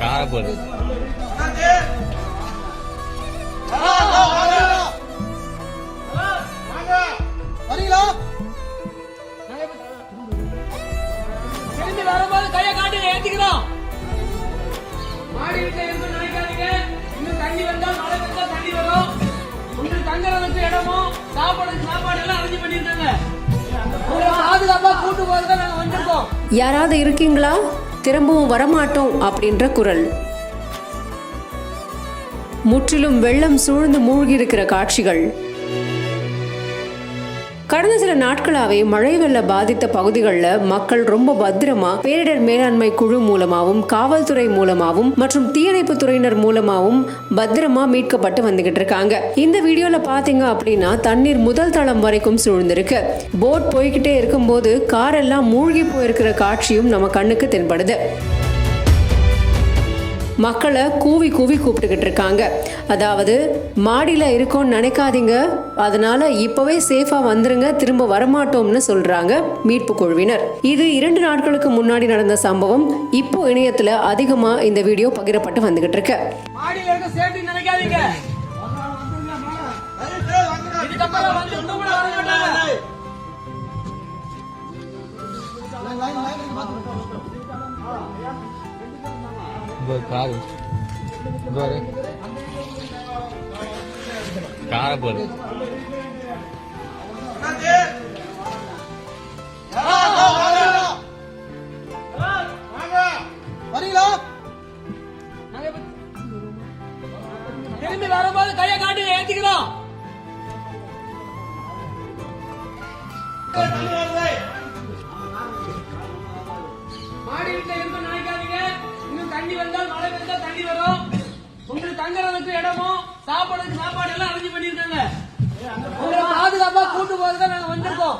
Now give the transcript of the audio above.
காரப்போடு வரீங்களா? திரும்பி வரும்போது கையை காட்டி ஏத்திக்கிறோம். மாடி வீட்டுல இருந்து நினைக்காதீங்க. இன்னும் தண்ணி வந்தால் மழை வந்தால் தண்ணி வரும். உங்களுக்கு தங்குறதுக்கு இடமும் சாப்பாடு எல்லாம் அரேஞ்ச் பண்ணிருக்காங்க. உங்களை பாதுகாப்பா கூட்டு போறதுக்கு நாங்க வந்திருக்கோம். யாராவது இருக்கீங்களா? திரும்பவும் வரமாட்டோம் அப்படின்ற குரல். முற்றிலும் வெள்ளம் சூழ்ந்து மூழ்கி இருக்கிற காட்சிகள். கடந்த சில நாட்களாவே மழை வெள்ள பாதித்த பகுதிகளில் மக்கள் ரொம்ப பத்திரமா பேரிடர் மேலாண்மை குழு மூலமாகவும் காவல்துறை மூலமாகவும் மற்றும் தீயணைப்பு துறையினர் மூலமாகவும் பத்திரமா மீட்கப்பட்டு வந்துகிட்டு இருக்காங்க. இந்த வீடியோல பாத்தீங்க அப்படின்னா தண்ணீர் முதல் தளம் வரைக்கும் சூழ்ந்திருக்கு. போட் போய்கிட்டே இருக்கும்போது கார் எல்லாம் மூழ்கி போயிருக்கிற காட்சியும் நம்ம கண்ணுக்கு தென்படுது. மக்களை கூவி கூவி கூப்பிட்டுக்கிட்டு இருக்காங்க. அதாவது மாடியில் இருக்கோன்னு நினைக்காதீங்க, அதனால இப்பவே சேஃபா வந்துருங்க, திரும்ப வரமாட்டோம்னு சொல்றாங்க மீட்பு குழுவினர். இது 2 நாட்களுக்கு முன்னாடி நடந்த சம்பவம். இப்போ இணையத்துல அதிகமா இந்த வீடியோ பகிரப்பட்டு வந்துகிட்டு இருக்கு. மாடியில இருக்க சேஃப்டி நினைக்காதீங்க. இதுக்கப்புறம் வந்து தூக்குல வர மாட்டாங்க. காரப்போடு வரீங்களா? திரும்பி வரும்போது கையை காட்டி ஏத்திக்கிறோம். மாடி வீட்டுல இருந்து நினைக்காதீங்க. இன்னும் தண்ணி வந்தால் மழை வந்தால் தண்ணி வரும். உங்களுக்கு தங்குறதுக்கு இடமும் சாப்பாடு எல்லாம் அரேஞ்ச் பண்ணிருக்காங்க. உங்களை பாதுகாப்பா கூட்டு போறதுக்கு நாங்க வந்திருக்கோம்.